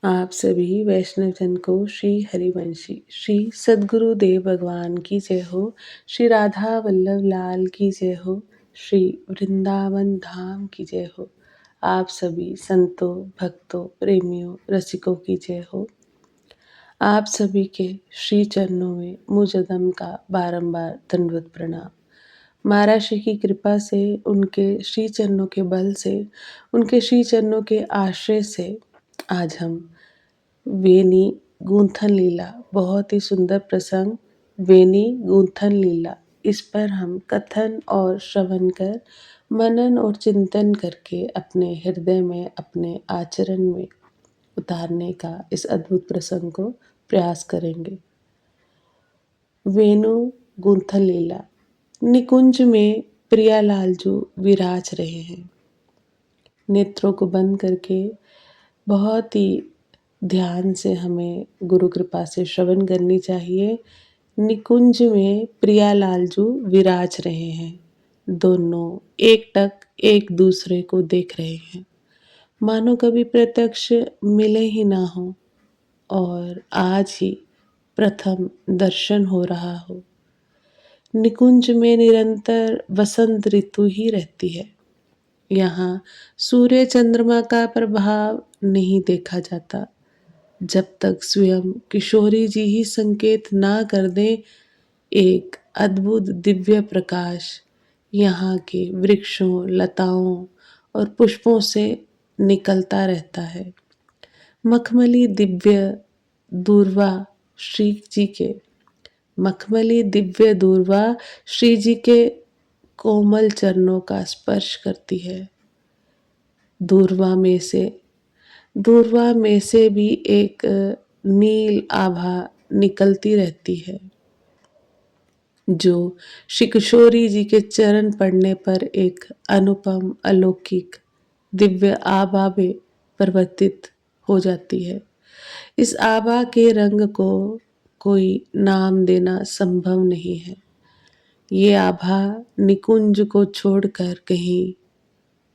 आप सभी वैष्णव जन को श्री हरिवंशी श्री सद्गुरु देव भगवान की जय हो। श्री राधा वल्लभ लाल की जय हो। श्री वृंदावन धाम की जय हो। आप सभी संतों, भक्तों, प्रेमियों, रसिकों की जय हो। आप सभी के श्री चरणों में मुजदम का बारंबार दंडवत प्रणाम। महाराज श्री की कृपा से, उनके श्री चरणों के बल से, उनके श्री चरणों के आश्रय से आज हम वेनी गूंथन लीला, बहुत ही सुंदर प्रसंग वेनी गूंथन लीला, इस पर हम कथन और श्रवण कर, मनन और चिंतन करके अपने हृदय में, अपने आचरण में उतारने का इस अद्भुत प्रसंग को प्रयास करेंगे। वेणु गूंथन लीला। निकुंज में प्रियालाल जी विराज रहे हैं। नेत्रों को बंद करके बहुत ही ध्यान से हमें गुरु कृपा से श्रवण करनी चाहिए। निकुंज में प्रियालाल जी विराज रहे हैं। दोनों एकटक एक दूसरे को देख रहे हैं, मानो कभी प्रत्यक्ष मिले ही ना हो और आज ही प्रथम दर्शन हो रहा हो। निकुंज में निरंतर वसंत ऋतु ही रहती है। यहाँ सूर्य चंद्रमा का प्रभाव नहीं देखा जाता। जब तक स्वयं किशोरी जी ही संकेत ना कर दें, एक अद्भुत दिव्य प्रकाश यहाँ के वृक्षों, लताओं और पुष्पों से निकलता रहता है। मखमली दिव्य दूर्वा श्री जी के मखमली दिव्य दूर्वा श्री जी के कोमल चरणों का स्पर्श करती है। दूर्वा में से भी एक नील आभा निकलती रहती है, जो श्री किशोरी जी के चरण पड़ने पर एक अनुपम, अलौकिक, दिव्य आभा में परिवर्तित हो जाती है। इस आभा के रंग को कोई नाम देना संभव नहीं है। ये आभा निकुंज को छोड़कर कहीं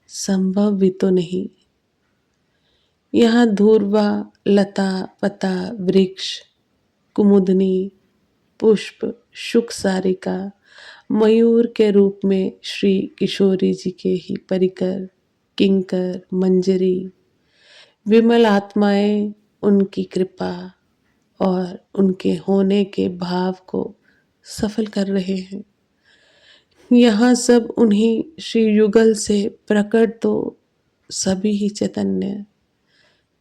संभव भी तो नहीं। यहाँ धूर्वा, लता, पता, वृक्ष, कुमुदनी, पुष्प, शुक सारिका, मयूर के रूप में श्री किशोरी जी के ही परिकर, किंकर, मंजरी, विमल आत्माएं उनकी कृपा और उनके होने के भाव को सफल कर रहे हैं। यहाँ सब उन्हीं श्री युगल से प्रकट तो सभी ही चैतन्य,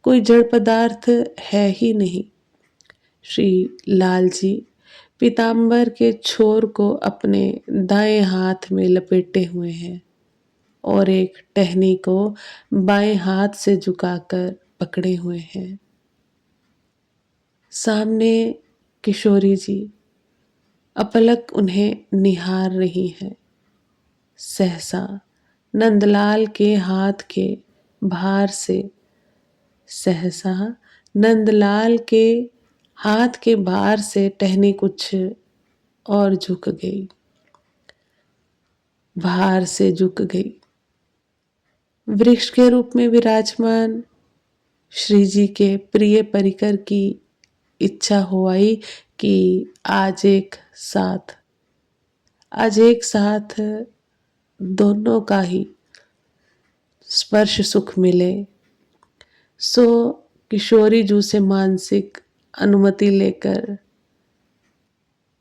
कोई जड़ पदार्थ है ही नहीं। श्री लाल जी पीताम्बर के छोर को अपने दाएं हाथ में लपेटे हुए हैं और एक टहनी को बाएं हाथ से झुकाकर पकड़े हुए हैं। सामने किशोरी जी अपलक उन्हें निहार रही हैं। सहसा नंदलाल के हाथ के भार से टहनी कुछ और झुक गई। वृक्ष के रूप में विराजमान श्री जी के प्रिय परिकर की इच्छा हो आई कि आज एक साथ दोनों का ही स्पर्श सुख मिले। सो किशोरी जू से मानसिक अनुमति लेकर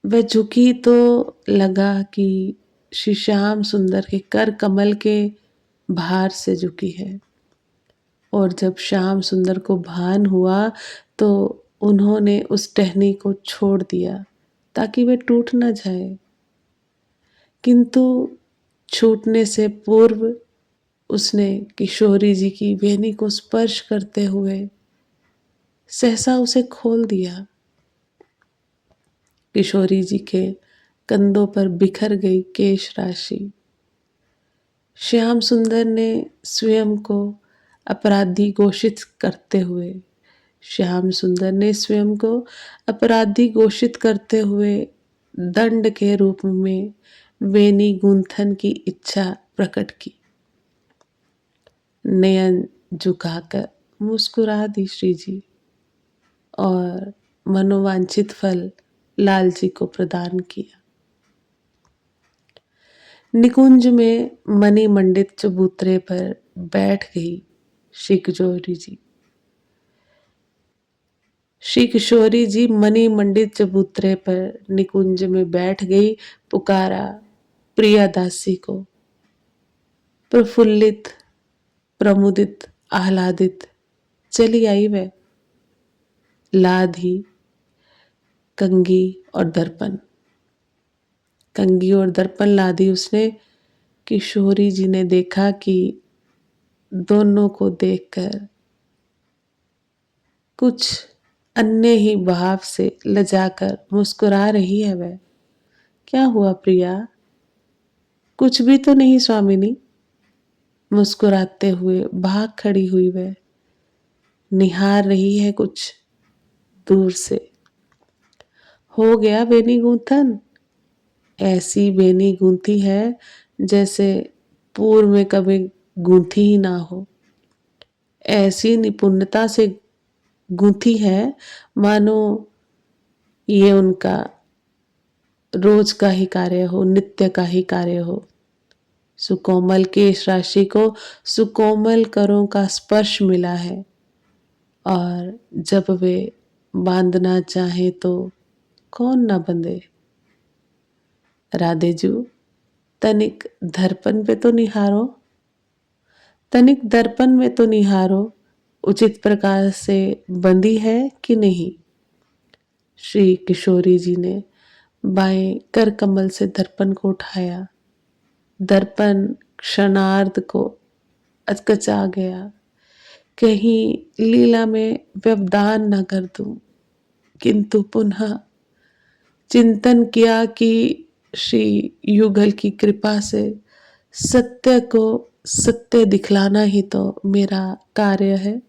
वह झुकी तो लगा कि श्री श्याम सुंदर के कर कमल के भार से झुकी है। और जब श्याम सुंदर को भान हुआ तो उन्होंने उस टहनी को छोड़ दिया ताकि वह टूट न जाए, किंतु छूटने से पूर्व उसने किशोरी जी की वेणी को स्पर्श करते हुए सहसा उसे खोल दिया। किशोरी जी के कंधों पर बिखर गई केश राशि। श्याम सुंदर ने स्वयं को अपराधी घोषित करते हुए दंड के रूप में वेणी गूंथन की इच्छा प्रकट की। नयन झुकाकर मुस्कुरा दी श्री जी। और मनोवांछित फल लाल जी को प्रदान किया। निकुंज में मणि मंडित चबूतरे पर बैठ गई श्री किशोरी जी। श्री किशोरी जी मणि मंडित चबूतरे पर निकुंज में बैठ गई। पुकारा प्रिया दासी को। प्रफुल्लित, प्रमुदित, आह्लादित चली आई वह। लाधी, कंघी और दर्पण। कंघी और दर्पण लादी उसने। किशोरी जी ने देखा कि दोनों को देखकर कुछ अन्य ही भाव से लजाकर मुस्कुरा रही है वह। क्या हुआ प्रिया? कुछ भी तो नहीं स्वामिनी। मुस्कुराते हुए भाग खड़ी हुई वह। निहार रही है कुछ दूर से। हो गया बेनी गूंथन? ऐसी बेनी गूंथी है जैसे पूर्व में कभी गूंथी ही ना हो। ऐसी निपुणता से गूंथी है मानो ये उनका रोज का ही कार्य हो, नित्य का ही कार्य हो। सुकोमल केश राशि को सुकोमल करों का स्पर्श मिला है और जब वे बांधना चाहे तो कौन ना बंधे। राधेजू, तनिक दर्पण पे तो निहारो। तनिक दर्पण में तो निहारो, उचित प्रकार से बंधी है कि नहीं। श्री किशोरी जी ने बाएं कर कमल से दर्पण को उठाया। दर्पण क्षणार्ध को अचकचा गया। कहीं लीला में व्यवधान न कर दूं। किंतु पुनः चिंतन किया कि श्री युगल की कृपा से सत्य को सत्य दिखलाना ही तो मेरा कार्य है।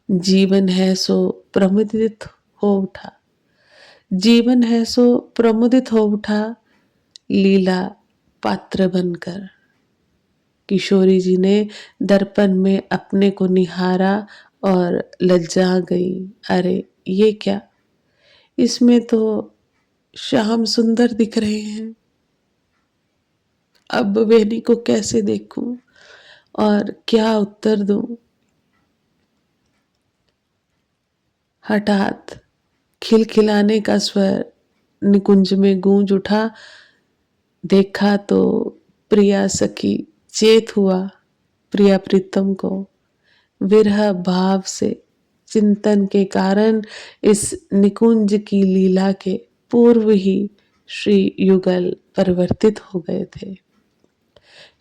जीवन है सो प्रमुदित हो उठा। जीवन है सो प्रमुदित हो उठा लीला पात्र बनकर। किशोरी जी ने दर्पण में अपने को निहारा और लज्जा गई। अरे ये क्या, इसमें तो श्याम सुंदर दिख रहे हैं। अब वेनी को कैसे देखूं और क्या उत्तर दूं। हठात खिलखिलाने का स्वर निकुंज में गूंज उठा। देखा तो प्रिया सखी चेत हुआ। प्रिया प्रीतम को विरह भाव से चिंतन के कारण इस निकुंज की लीला के पूर्व ही श्री युगल परिवर्तित हो गए थे।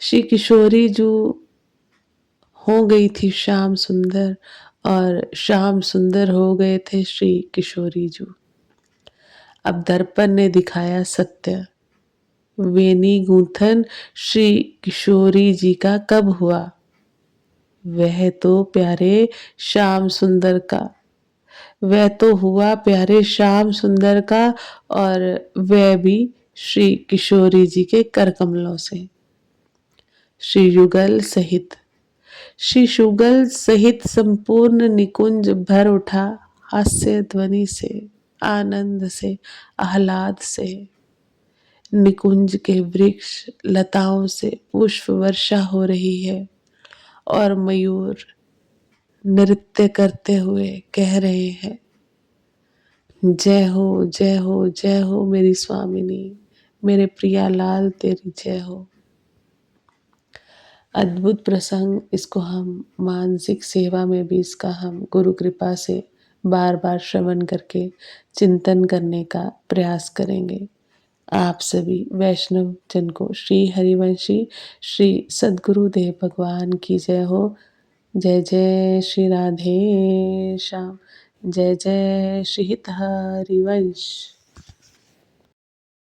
श्री किशोरी जो हो गई थी श्याम सुंदर और श्याम सुंदर हो गए थे श्री किशोरी जी। अब दर्पण ने दिखाया सत्य। वेनी गूंथन श्री किशोरी जी का कब हुआ? वह तो प्यारे श्याम सुंदर का, वह तो हुआ प्यारे श्याम सुंदर का और वह भी श्री किशोरी जी के कर कमलों से। श्री युगल सहित, श्री शुगल सहित संपूर्ण निकुंज भर उठा हास्य ध्वनि से, आनंद से, आह्लाद से। निकुंज के वृक्ष लताओं से पुष्प वर्षा हो रही है और मयूर नृत्य करते हुए कह रहे हैं, जय हो जय हो जय हो मेरी स्वामिनी, मेरे प्रिया लाल तेरी जय हो। अद्भुत प्रसंग। इसको हम मानसिक सेवा में भी इसका हम गुरु कृपा से बार बार श्रवण करके चिंतन करने का प्रयास करेंगे। आप सभी वैष्णव जन को श्री हरिवंशी श्री सद्गुरुदेव भगवान की जय हो। जय जय श्री राधे श्याम। जय जय श्री हित हरिवंश।